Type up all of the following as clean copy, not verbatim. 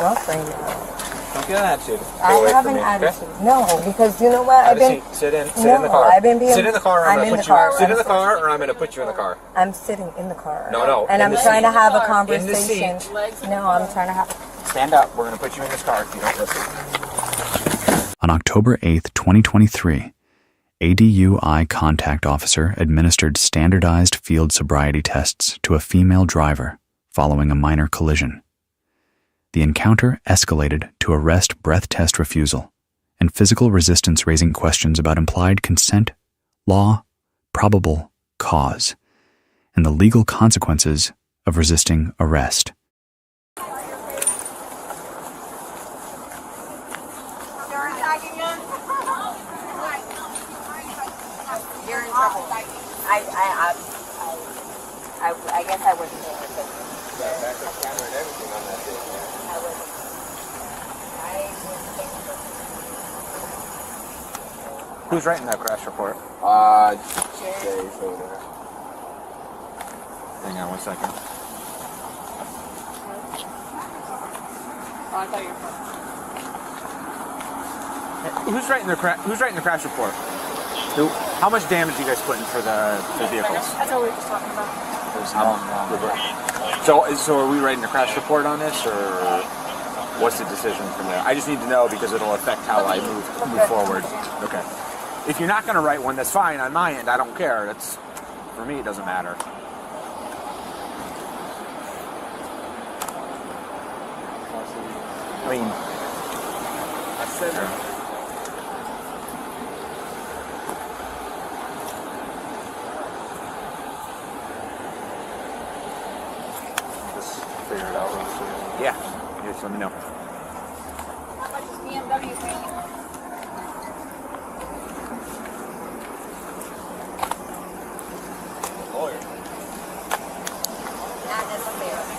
girlfriend now. Don't get an attitude. I have an attitude. Okay? No, because you know what? Sit in the car. I've been being. Sit in the car. I'm in the car. Sit in the car, or I'm going to put you in the car. I'm sitting in the car. No. And I'm trying to have a conversation. In the seat. No, I'm trying to have. Stand up. We're going to put you in this car if you don't listen. On October 8th, 2023, ADUI contact officer administered standardized field sobriety tests to a female driver following a minor collision. The encounter escalated to arrest breath test refusal and physical resistance, raising questions about implied consent, law, probable cause, and the legal consequences of resisting arrest. You're in trouble. I guess I wasn't there. Backup camera and everything on that thing. I wasn't. Who's writing that crash report? Jay's over there. Hang on 1 second. Oh, I thought you were. Who's writing the crash report? Who? How much damage you guys put in for the vehicles? That's what we were just talking about. So are we writing a crash report on this, or what's the decision from there? I just need to know because it'll affect how I move forward. Okay. If you're not going to write one, that's fine on my end. I don't care. That's, for me, it doesn't matter. I mean, I said it. Figure it out real soon. Yeah, just let me know. How much is BMW paying? Lawyer. Not necessarily.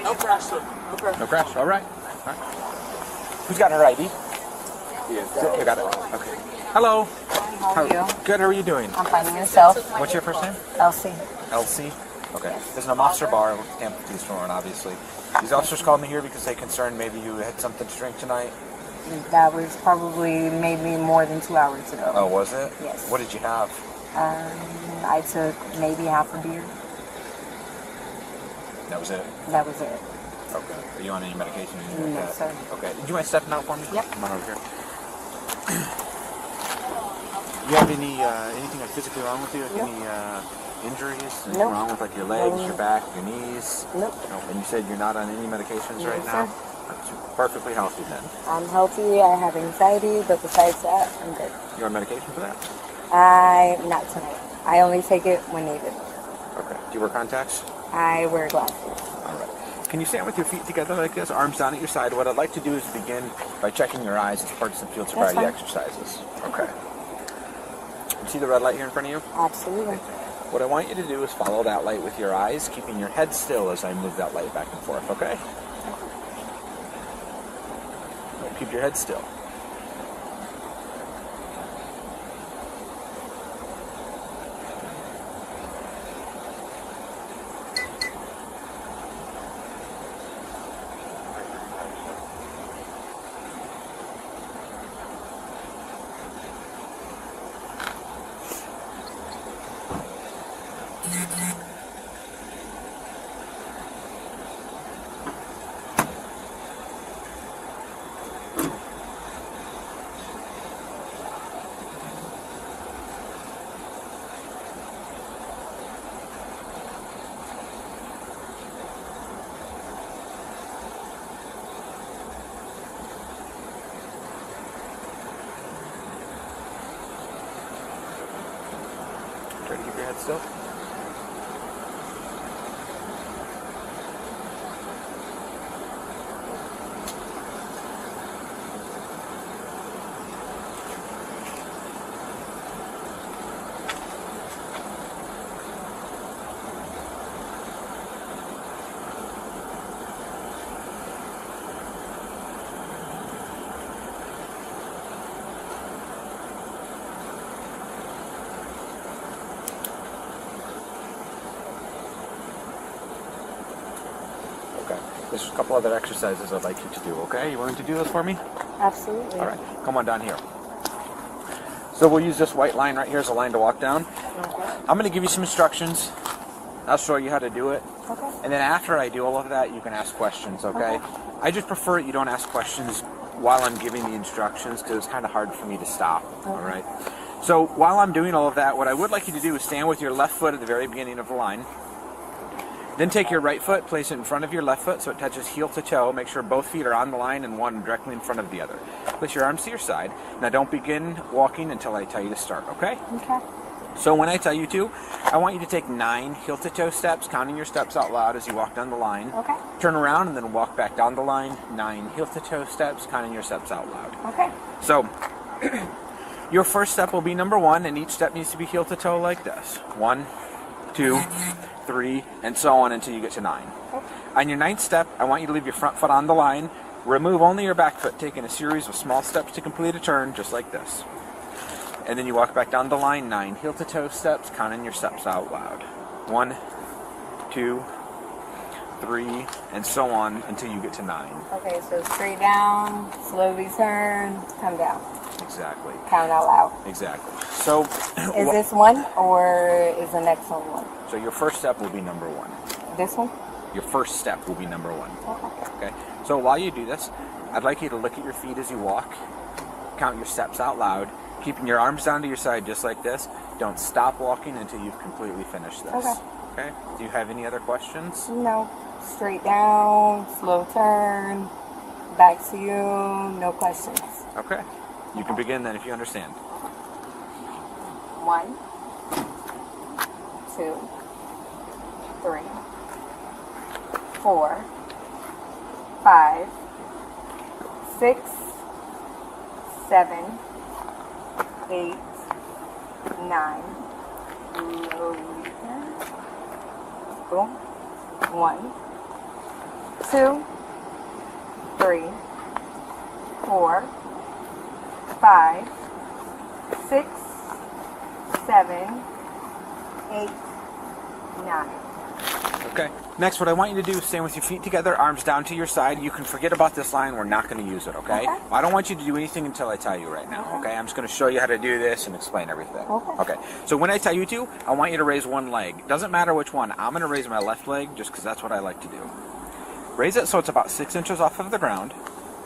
No crash, sir. No crash? All right. Who's got her ID? Yes. You got it. Okay. Hello. How are you? Good. How are you doing? I'm finding yourself. What's your first name? Elsie. LC? Okay. There's an officer bar with Tampa Police Sworn, obviously. These officers called me here because they concerned maybe you had something to drink tonight. That was probably maybe more than 2 hours ago. Oh, was it? Yes. What did you have? I took maybe half a beer. That was it? That was it. Okay. Are you on any medication? Or anything No, like that? sir. Okay. Do you mind stepping out for me? Yep. Come on over here. You have anything like physically wrong with you? Like Nope. Any injuries? Anything Nope. wrong with like your legs, Nope. your back, your knees? Nope. No. And you said you're not on any medications No, right now? sir. That's perfectly healthy then. I'm healthy. I have anxiety, but besides that, I'm good. You on medication for that? Not tonight. I only take it when needed. Okay. Do you wear contacts? I wear glasses. All right. Can you stand with your feet together like this, arms down at your side? What I'd like to do is begin by checking your eyes as part of some field sobriety fine. exercises. Okay. You see the red light here in front of you? Absolutely. What I want you to do is follow that light with your eyes, keeping your head still as I move that light back and forth, okay? Keep your head still. Try to keep your head still. There's a couple other exercises I'd like you to do, okay? You willing to do this for me? Absolutely. All right, come on down here. So we'll use this white line right here as a line to walk down. Okay. I'm going to give you some instructions. I'll show you how to do it. Okay. And then after I do all of that, you can ask questions, okay? Okay. I just prefer you don't ask questions while I'm giving the instructions because it's kind of hard for me to stop, all right? So while I'm doing all of that, what I would like you to do is stand with your left foot at the very beginning of the line. Then take your right foot, place it in front of your left foot so it touches heel to toe. Make sure both feet are on the line and one directly in front of the other. Place your arms to your side. Now don't begin walking until I tell you to start, okay? Okay. So when I tell you to, I want you to take 9 heel to toe steps, counting your steps out loud as you walk down the line. Okay. Turn around and then walk back down the line. 9 heel to toe steps, counting your steps out loud. Okay. So your first step will be number 1, and each step needs to be heel to toe like this. 1, 2, 3, and so on until you get to 9. On your 9th step, I want you to leave your front foot on the line. Remove only your back foot, taking a series of small steps to complete a turn, just like this. And then you walk back down the line, 9 heel to toe steps, counting your steps out loud. 1, 2, 3, and so on until you get to 9. Okay, so straight down, slowly turn, come down. Exactly. Count out loud. Exactly. So, Is this one or is the next one? so your first step will be number 1. This one? Your first step will be number 1. Okay. Okay? So while you do this, I'd like you to look at your feet as you walk, count your steps out loud, keeping your arms down to your side just like this. Don't stop walking until you've completely finished this. Okay. Okay? Do you have any other questions? No. Straight down, slow turn, back to you, no questions. Okay. You can begin then if you understand. 1, 2, 3, 4, 5, 6, 7, 8, 9. Slowly turn. Boom. 1, 2, 3, 4, 5, 6, 7, 8, 9. Okay. Next, what I want you to do is stand with your feet together, arms down to your side. You can forget about this line. We're not going to use it, okay? Okay. I don't want you to do anything until I tell you right now, okay? I'm just going to show you how to do this and explain everything. Okay. So when I tell you to, I want you to raise one leg. Doesn't matter which one. I'm going to raise my left leg just because that's what I like to do. Raise it so it's about 6 inches off of the ground.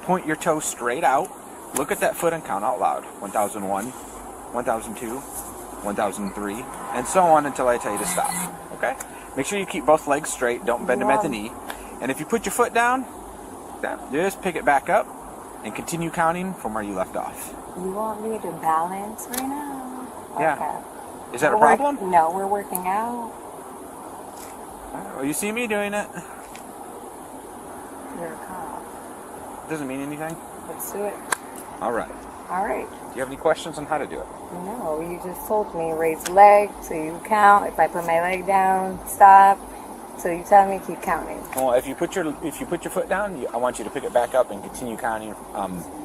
Point your toe straight out. Look at that foot and count out loud. 1001, 1002, 1003, and so on until I tell you to stop, okay? Make sure you keep both legs straight. Don't bend them at the knee. And if you put your foot down, just pick it back up and continue counting from where you left off. You want me to balance right now? Yeah. Okay. Is that a We're problem? No, we're working out. Oh, you see me doing it? You're a cop. Doesn't mean anything. Let's do it. All right. All right. Do you have any questions on how to do it? No, you just told me raise the leg till you count. If I put my leg down, stop. So you tell me keep counting. Well, if you put your foot down, I want you to pick it back up and continue counting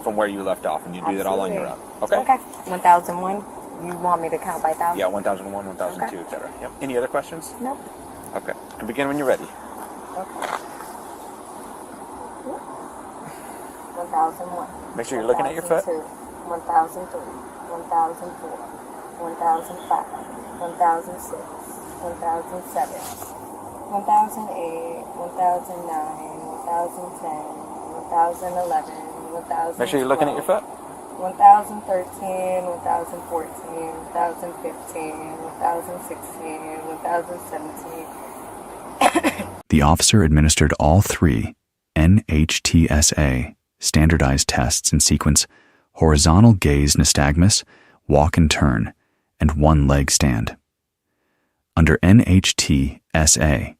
from where you left off, and you do that all on your own. Okay. Okay. 1001. You want me to count by 1,000? Yeah, 1001, 1002, Okay. etc. Yep. Any other questions? Nope. Okay. You can begin when you're ready. Okay. 1001. Make sure you're looking at your foot. 1002, 1003, 1004, 1005, 1006, 1007, 1008, 1009, 1010, 1011, 1012. Make sure you're looking at your foot. 1013, 1014, 1015, 1016, 1017. The officer administered all 3 NHTSA standardized tests in sequence: horizontal gaze nystagmus, walk and turn, and one leg stand. Under NHTSA,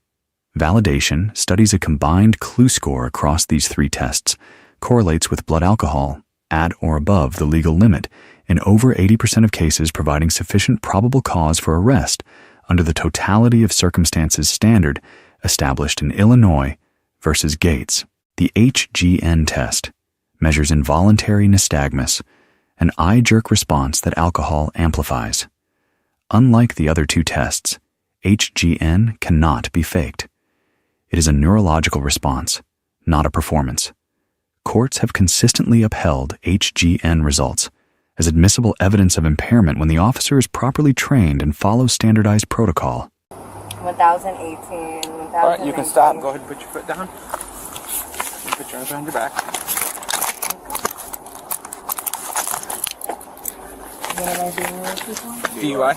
validation studies a combined clue score across these 3 tests, correlates with blood alcohol at or above the legal limit in over 80% of cases, providing sufficient probable cause for arrest under the totality of circumstances standard established in Illinois versus Gates. The HGN test measures involuntary nystagmus, an eye jerk response that alcohol amplifies. Unlike the other 2 tests, HGN cannot be faked. It is a neurological response, not a performance. Courts have consistently upheld HGN results as admissible evidence of impairment when the officer is properly trained and follows standardized protocol. 1018. All right, you can stop. Go ahead and put your foot down. Put your arms behind your back. What am I doing with people? DUI.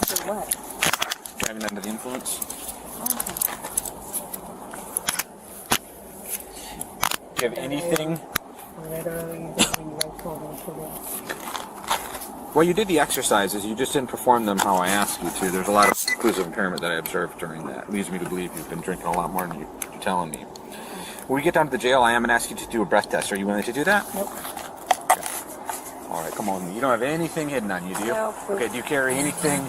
For what? Driving under the influence. Do you have anything? Literally, like told me to do. Well, you did the exercises. You just didn't perform them how I asked you to. There's a lot of clues of impairment that I observed during that. It leads me to believe you've been drinking a lot more than you're telling me. When we get down to the jail, I am going to ask you to do a breath test. Are you willing to do that? Nope. Okay. All right, come on. You don't have anything hidden on you, do you? No. Okay. Do you carry anything?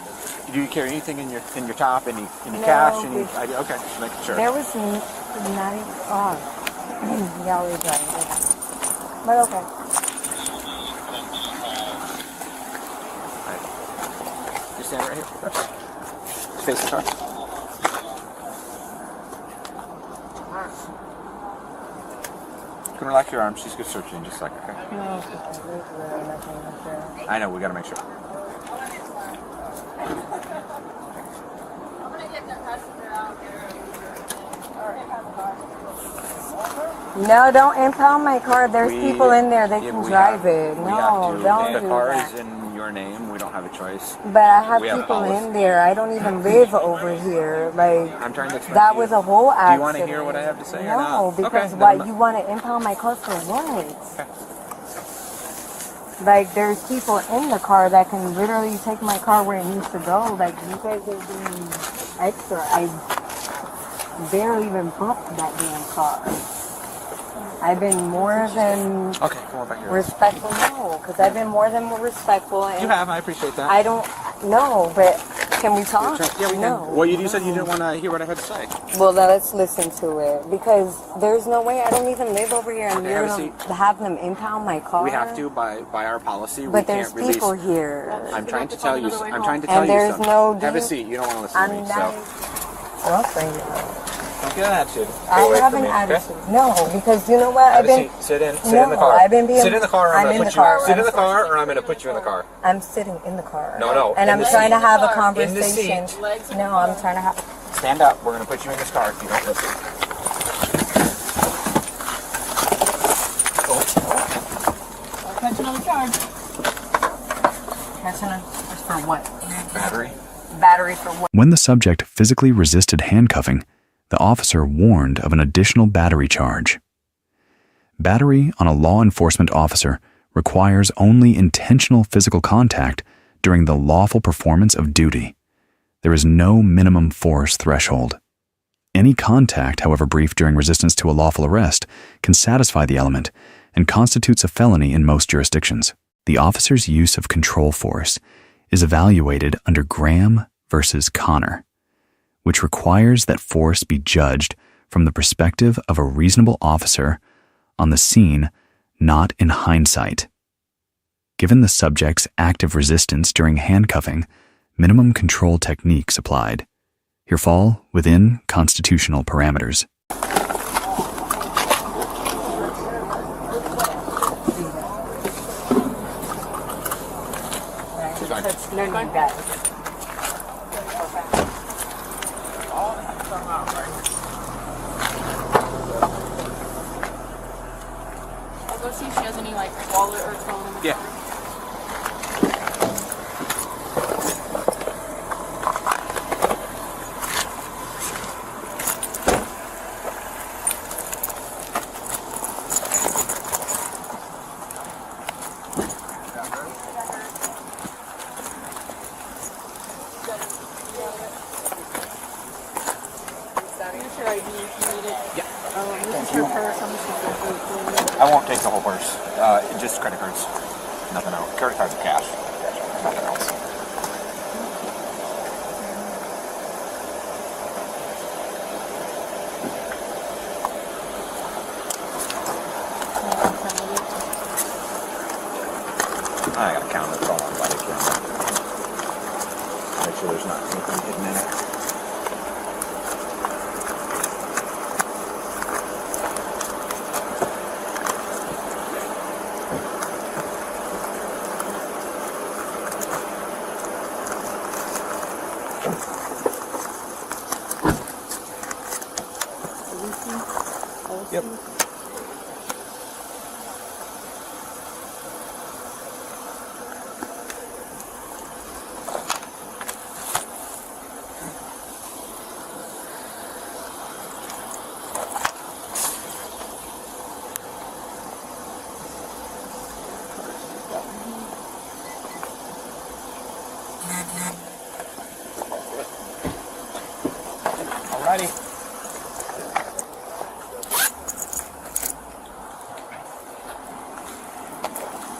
Do you carry anything in your top? Any No, cash? Any? please. Okay, just making sure. There was not even. Oh, y'all were driving. But okay. You stand right here. Just face the car. You can relax your arms. She's going to search you in just a second, okay? No, there's really nothing up there. I know, we got to make sure. No, don't impound my car. There's people in there. They can drive it. We No, have to. don't The do car that. is in your name. We don't have a choice. But I have We have people policy. in there. I don't even live over here. Like, I'm trying to explain that to you. was a whole accident. Do you want to hear what I have to say or No, not? because Okay, why then- you want to impound my car for what? Like, there's people in the car that can literally take my car where it needs to go. Like, you guys are doing extra. I barely even bumped that damn car. I've been more than Okay, come on back here. respectful. No, because I've been more than respectful. And You have, I appreciate that. I don't know, but can we talk? Yeah, we no. can. Well, you said you didn't want to hear what I had to say. Well, then let's listen to it because there's no way. I don't even live over here, and Okay, you're have a gonna have them impound my car. We have to by our policy. But we there's can't release. people here. I'm trying to tell you. I'm trying to tell And you there's something. no. Have a seat. You don't want to listen to I'm me. not. So Well, thank you. don't get an attitude. I have an attitude. No, because you know what? Have I've a been. seat. Sit in. Sit No, in the car. I've been being- Sit in the car. Or I'm I'm in gonna the put car. you. Sit in the car, or I'm going to put you in the car. I'm sitting in the car. No, And in I'm the trying seat. to have a In the conversation. seat. No, I'm trying to have. Stand up. We're going to put you in this car if you don't listen. Catch another charge. For what? Battery. Battery for what? When the subject physically resisted handcuffing, the officer warned of an additional battery charge. Battery on a law enforcement officer requires only intentional physical contact during the lawful performance of duty. There is no minimum force threshold. Any contact, however brief during resistance to a lawful arrest, can satisfy the element and constitutes a felony in most jurisdictions. The officer's use of control force is evaluated under Graham versus Connor, which requires that force be judged from the perspective of a reasonable officer on the scene, not in hindsight. Given the subject's active resistance during handcuffing, minimum control techniques applied. Here fall within constitutional parameters. That's none of you guys. I'll go see if she has any like wallet or phone. in the Yeah. car. Here's your ID if you need it. Yeah. This is her purse. I'm just gonna go through it. I won't take the whole purse. Just credit cards. Nothing else. Credit cards are cash. Nothing else. I gotta count it. It's all on body camera. Make sure there's not anything hidden in it. Yep. Alrighty.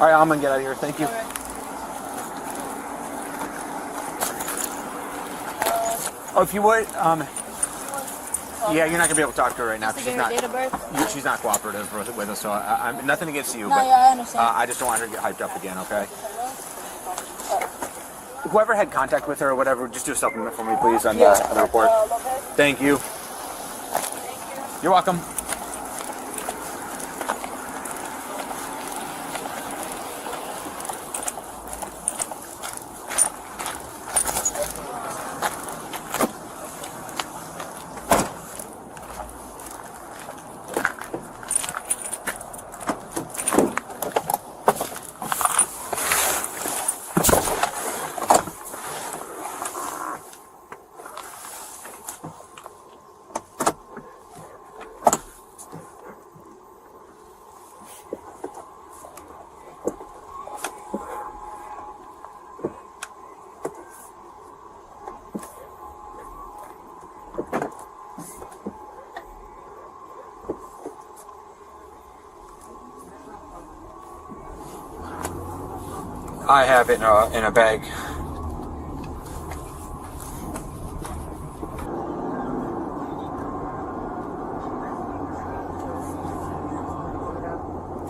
All right, I'm gonna get out of here. Thank you. Oh, if you would, yeah, you're not gonna be able to talk to her right now. Just to get her date of birth? She's not cooperative with us, so I'm nothing against you. No, but, yeah, I understand. I just don't want her to get hyped up again. Okay. Whoever had contact with her or whatever, just do a supplement for me, please, on the report. Thank you. You're welcome. I have it in a bag.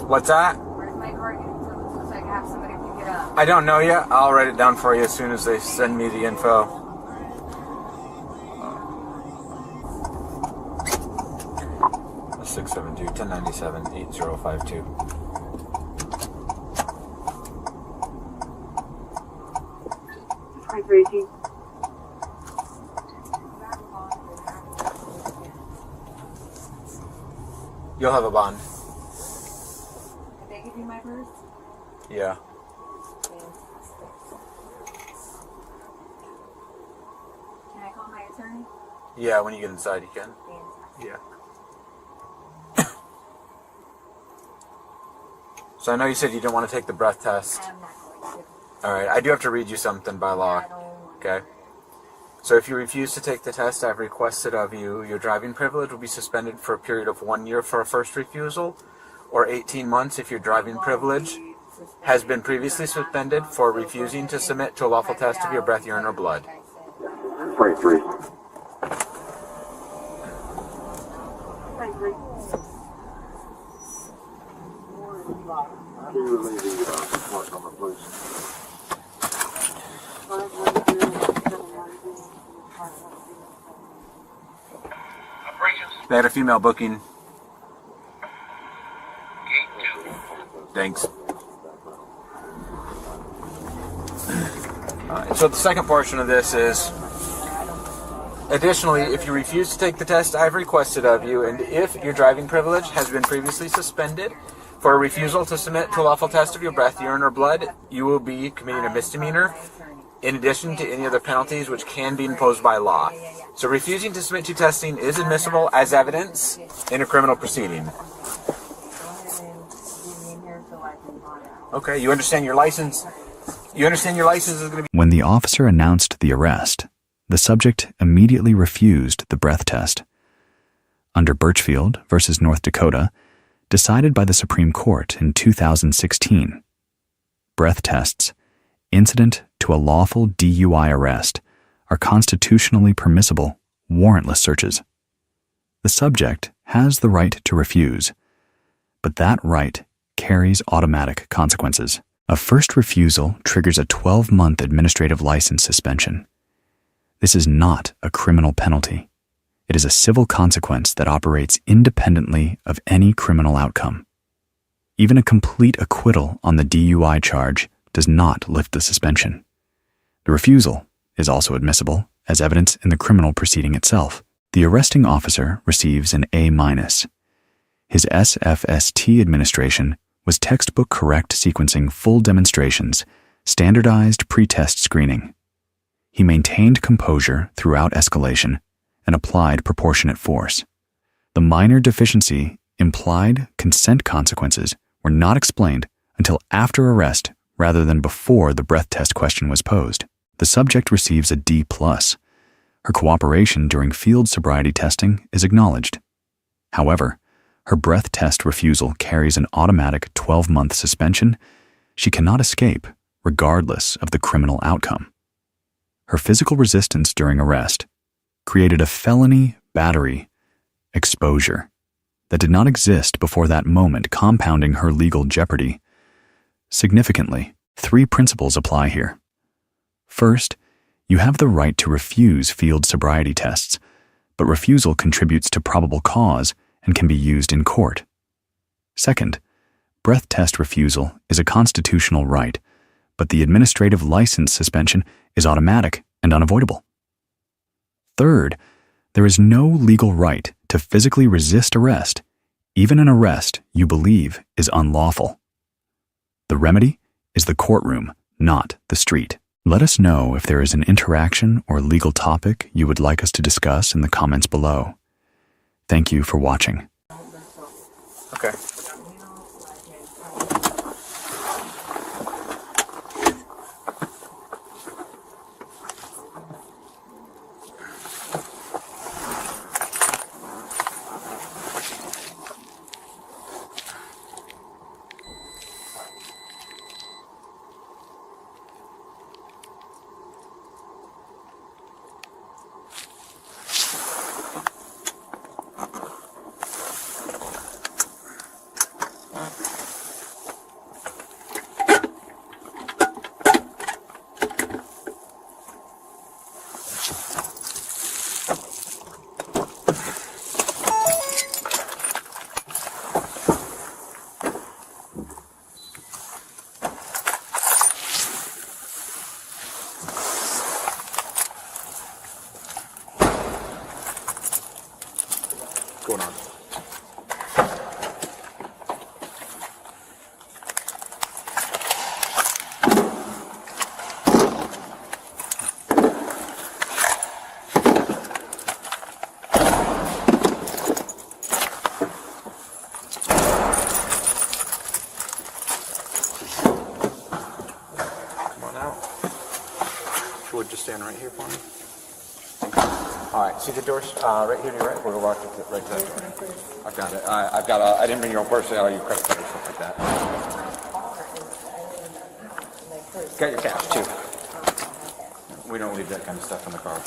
What's that? Where's my card? So I can have somebody pick it up. I don't know yet. I'll write it down for you as soon as they send me the info. 672-1097-8052. You'll have a bond. Did they give you my purse? Yeah. Can I call my attorney? Yeah, when you get inside, you can. Yeah. So I know you said you didn't want to take the breath test. I'm not going to. All right, I do have to read you something by law. Okay. So if you refuse to take the test I've requested of you, your driving privilege will be suspended for a period of 1 year for a first refusal, or 18 months if your driving privilege has been previously suspended for refusing to submit to a lawful test of your breath, urine, or blood. 23. Can you relay the report number, please? They had a female booking. Thanks. So the second portion of this is, additionally, if you refuse to take the test I've requested of you, and if your driving privilege has been previously suspended for a refusal to submit to a lawful test of your breath, urine, or blood, you will be committing a misdemeanor, in addition to any other penalties which can be imposed by law. So refusing to submit to testing is admissible as evidence in a criminal proceeding. Okay, you understand your license? You understand your license is going to be... When the officer announced the arrest, the subject immediately refused the breath test. Under Birchfield versus North Dakota, decided by the Supreme Court in 2016, breath tests, incident to a lawful DUI arrest, are constitutionally permissible, warrantless searches. The subject has the right to refuse, but that right carries automatic consequences. A first refusal triggers a 12-month administrative license suspension. This is not a criminal penalty. It is a civil consequence that operates independently of any criminal outcome. Even a complete acquittal on the DUI charge does not lift the suspension. The refusal is also admissible as evidence in the criminal proceeding itself. The arresting officer receives an A-. His SFST administration was textbook correct sequencing full demonstrations, standardized pre-test screening. He maintained composure throughout escalation and applied proportionate force. The minor deficiency implied consent consequences were not explained until after arrest rather than before the breath test question was posed. The subject receives a D+. Her cooperation during field sobriety testing is acknowledged. However, her breath test refusal carries an automatic 12-month suspension. She cannot escape, regardless of the criminal outcome. Her physical resistance during arrest created a felony battery exposure that did not exist before that moment, compounding her legal jeopardy. Significantly, 3 principles apply here. First, you have the right to refuse field sobriety tests, but refusal contributes to probable cause and can be used in court. Second, breath test refusal is a constitutional right, but the administrative license suspension is automatic and unavoidable. Third, there is no legal right to physically resist arrest, even an arrest you believe is unlawful. The remedy is the courtroom, not the street. Let us know if there is an interaction or legal topic you would like us to discuss in the comments below. Thank you for watching. Okay. Going on. Come on out. If you would just stand right here for me. All right, see the doors right here to your right? We'll walk right to that door. I've got it. I didn't bring your own purse, so your credit card or stuff like that. Got your cash, too. We don't leave that kind of stuff in the car.